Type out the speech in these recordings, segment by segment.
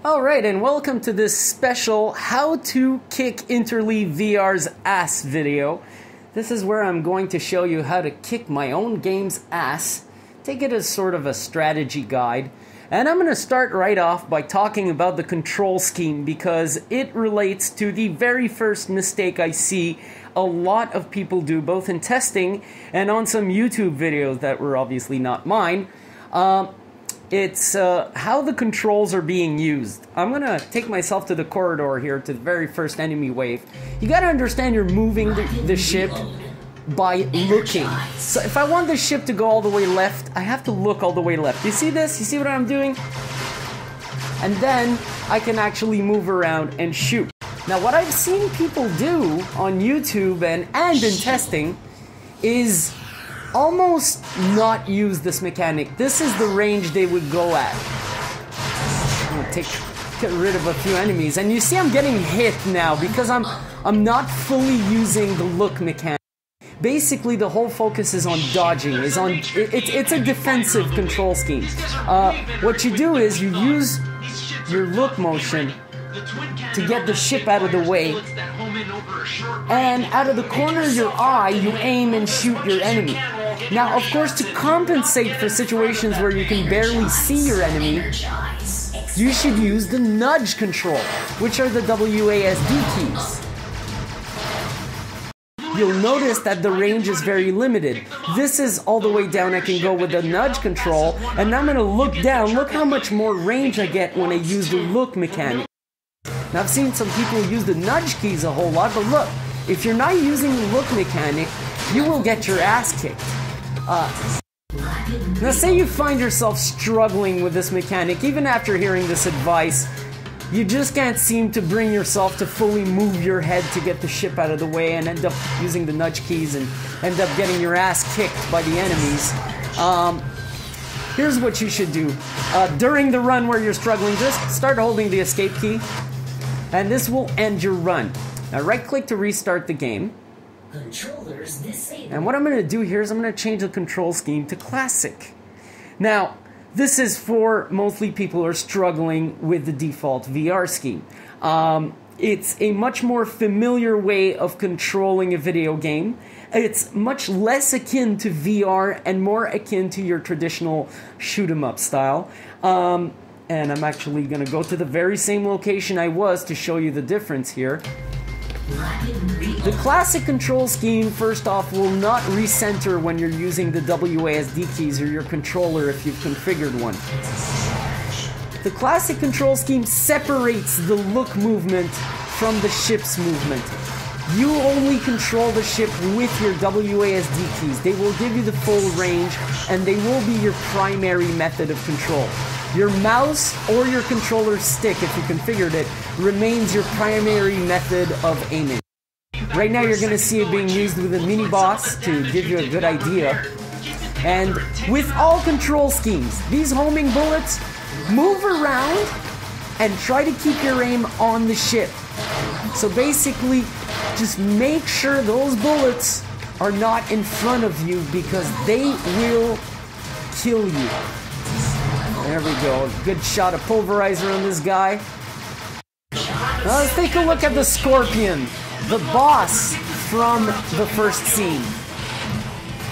Alright, and welcome to this special How to Kick Interleave VR's ass video. This is where I'm going to show you how to kick my own game's ass, take it as sort of a strategy guide, and I'm going to start right off by talking about the control scheme because it relates to the very first mistake I see a lot of people do, both in testing and on some YouTube videos that were obviously not mine. It's how the controls are being used. I'm gonna take myself to the corridor here to the very first enemy wave. You gotta understand you're moving the ship by looking. So if I want the ship to go all the way left, I have to look all the way left. You see this? You see what I'm doing? And then I can actually move around and shoot. Now what I've seen people do on YouTube and in testing is almost not use this mechanic. This is the range they would go at. I'm gonna get rid of a few enemies, and you see I'm getting hit now because I'm not fully using the look mechanic. Basically, the whole focus is on dodging. It's a defensive control scheme. What you do is you use your look motion to get the ship out of the way, and out of the corner of your eye you aim and shoot your enemy. Now of course, to compensate for situations where you can barely see your enemy, you should use the nudge control, which are the WASD keys. You'll notice that the range is very limited. This is all the way down I can go with the nudge control, and now I'm going to look down. Look how much more range I get when I use the look mechanic. Now I've seen some people use the nudge keys a whole lot, but look, if you're not using the look mechanic, you will get your ass kicked. Now say you find yourself struggling with this mechanic, even after hearing this advice, you just can't seem to bring yourself to fully move your head to get the ship out of the way and end up using the nudge keys and end up getting your ass kicked by the enemies. Here's what you should do. During the run where you're struggling, just start holding the escape key, and this will end your run. Now right click to restart the game. Controllers disabled. And what I'm going to do here is I'm going to change the control scheme to classic. Now this is for mostly people who are struggling with the default VR scheme. It's a much more familiar way of controlling a video game. It's much less akin to VR and more akin to your traditional shoot 'em up style. And I'm actually going to go to the very same location I was to show you the difference here. The classic control scheme, first off, will not recenter when you're using the WASD keys or your controller if you've configured one. The classic control scheme separates the look movement from the ship's movement. You only control the ship with your WASD keys. They will give you the full range, and they will be your primary method of control. Your mouse or your controller stick, if you configured it, remains your primary method of aiming. Right now you're going to see it being used with a mini-boss to give you a good idea. And with all control schemes, these homing bullets move around and try to keep your aim on the ship. So basically, just make sure those bullets are not in front of you because they will kill you. There we go, good shot of Pulverizer on this guy. Now let's take a look at the Scorpion, the boss from the first scene.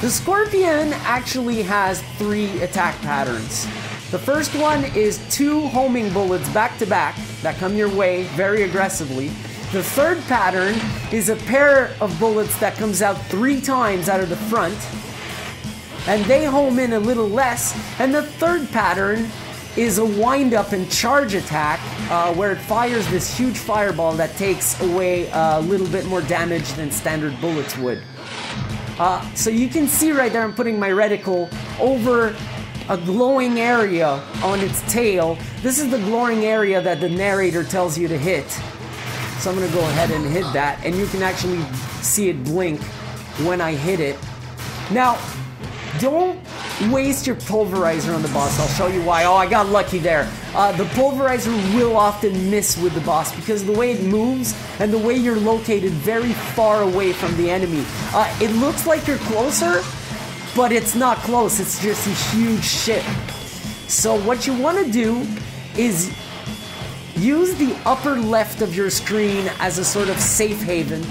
The Scorpion actually has 3 attack patterns. The first one is 2 homing bullets back to back that come your way very aggressively. The third pattern is a pair of bullets that comes out 3 times out of the front, and they home in a little less. And the third pattern is a wind-up and charge attack where it fires this huge fireball that takes away a little bit more damage than standard bullets would. So you can see right there I'm putting my reticle over a glowing area on its tail. This is the glowing area that the narrator tells you to hit. So I'm going to go ahead and hit that, and you can actually see it blink when I hit it. Now, don't waste your Pulverizer on the boss. I'll show you why. Oh, I got lucky there. The Pulverizer will often miss with the boss because of the way it moves and the way you're located very far away from the enemy. It looks like you're closer, but it's not close. It's just a huge ship. So what you want to do is use the upper left of your screen as a sort of safe haven,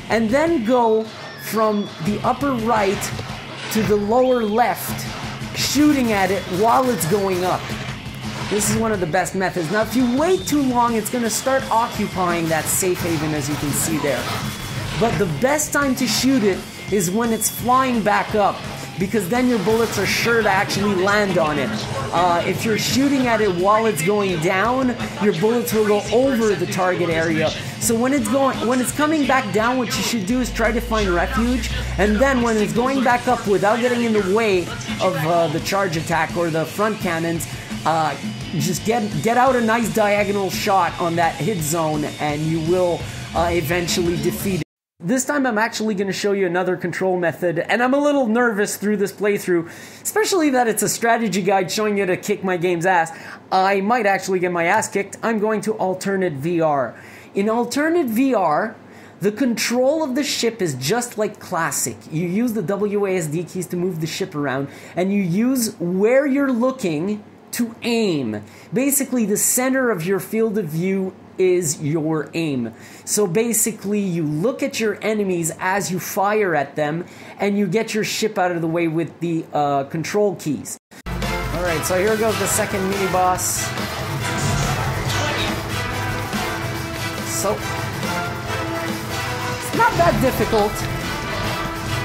and then go from the upper right to the lower left, shooting at it while it's going up. This is one of the best methods. Now, if you wait too long, it's going to start occupying that safe haven, as you can see there. But the best time to shoot it is when it's flying back up, because then your bullets are sure to actually land on it. If you're shooting at it while it's going down, your bullets will go over the target area. So when it's coming back down, what you should do is try to find refuge, and then when it's going back up without getting in the way of the charge attack or the front cannons, just get out a nice diagonal shot on that hit zone, and you will eventually defeat it. This time I'm actually going to show you another control method, and I'm a little nervous through this playthrough, especially that it's a strategy guide showing you to kick my game's ass. I might actually get my ass kicked. I'm going to alternate VR. In alternate VR, the control of the ship is just like classic. You use the WASD keys to move the ship around, and you use where you're looking to aim. Basically, the center of your field of view is your aim. So basically, you look at your enemies as you fire at them, and you get your ship out of the way with the control keys. Alright, so here goes the second mini-boss. So, it's not that difficult.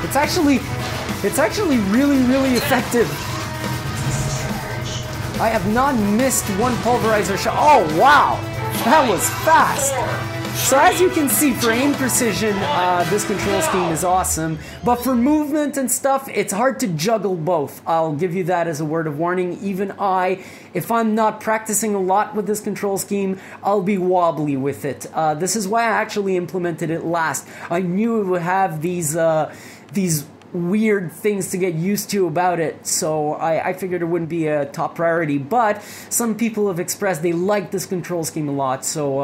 It's actually really, really effective. I have not missed one pulverizer shot. Oh, wow! That was fast! So as you can see, for aim precision, this control scheme is awesome. But for movement and stuff, it's hard to juggle both. I'll give you that as a word of warning. Even if I'm not practicing a lot with this control scheme, I'll be wobbly with it. This is why I actually implemented it last. I knew it would have these weird things to get used to about it, so I figured it wouldn't be a top priority. But some people have expressed they like this control scheme a lot, so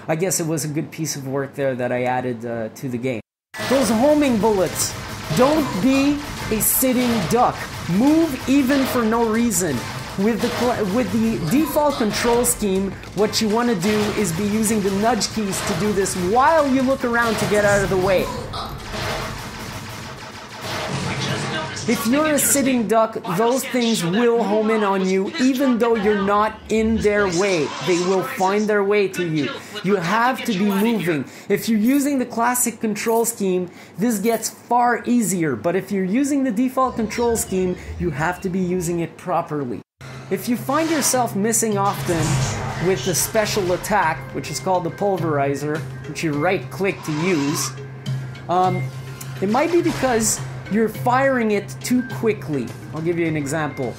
I guess it was a good piece of work there that I added to the game. Those homing bullets, don't be a sitting duck. Move even for no reason. With the default control scheme, what you want to do is be using the nudge keys to do this while you look around to get out of the way. If you're a sitting duck, those things will home in on you even though you're not in their way. They will find their way to you. You have to be moving. If you're using the classic control scheme, this gets far easier. But if you're using the default control scheme, you have to be using it properly. If you find yourself missing often with the special attack, which is called the Pulverizer, which you right-click to use, it might be because you're firing it too quickly. I'll give you an example.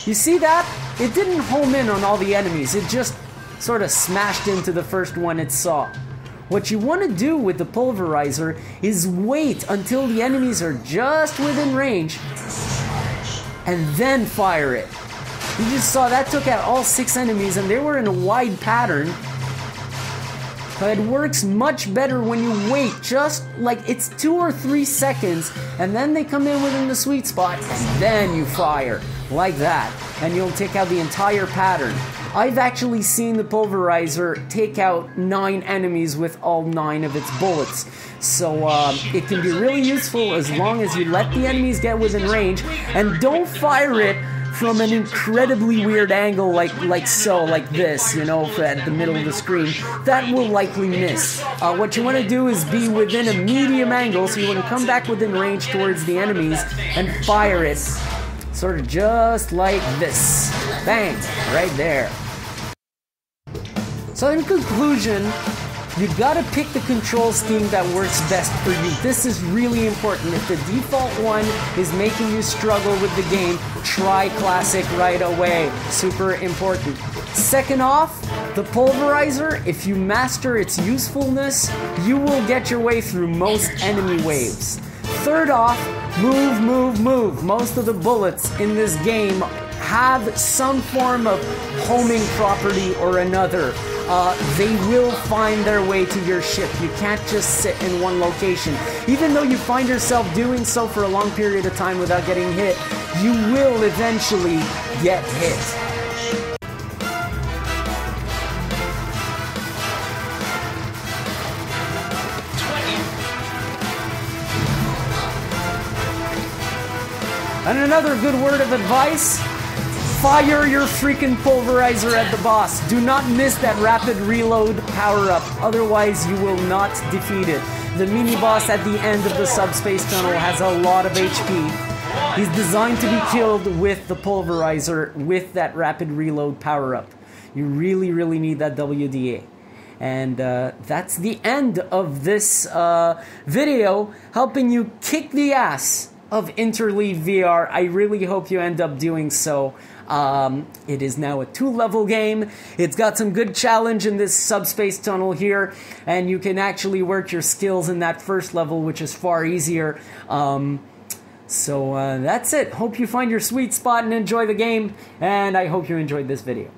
You see that? It didn't home in on all the enemies. It just sort of smashed into the first one it saw. What you want to do with the Pulverizer is wait until the enemies are just within range and then fire it. You just saw that took out all 6 enemies, and they were in a wide pattern. But it works much better when you wait, just like it's 2 or 3 seconds, and then they come in within the sweet spot, and then you fire, like that, and you'll take out the entire pattern. I've actually seen the Pulverizer take out 9 enemies with all 9 of its bullets. So it can be really useful as long as you let the enemies get within range, and don't fire it from an incredibly weird angle like this, you know, at the middle of the screen. That will likely miss. What you want to do is be within a medium angle, so you want to come back within range towards the enemies and fire it. Sort of just like this. Bang! Right there. So in conclusion, you gotta pick the control scheme that works best for you. This is really important. If the default one is making you struggle with the game, try classic right away. Super important. Second off, the Pulverizer, if you master its usefulness, you will get your way through most enemy waves. Third off, move, move, move. Most of the bullets in this game have some form of homing property or another. They will find their way to your ship. You can't just sit in one location. Even though you find yourself doing so for a long period of time without getting hit, you will eventually get hit. And another good word of advice, fire your freaking Pulverizer at the boss. Do not miss that rapid reload power-up, otherwise you will not defeat it. The mini-boss at the end of the subspace tunnel has a lot of HP. He's designed to be killed with the Pulverizer, with that rapid reload power-up. You really, really need that WDA. And that's the end of this video, helping you kick the ass of Interleave VR. I really hope you end up doing so. It is now a 2-level game. It's got some good challenge in this subspace tunnel here, and you can actually work your skills in that first level, which is far easier. So that's it. Hope you find your sweet spot and enjoy the game, and I hope you enjoyed this video.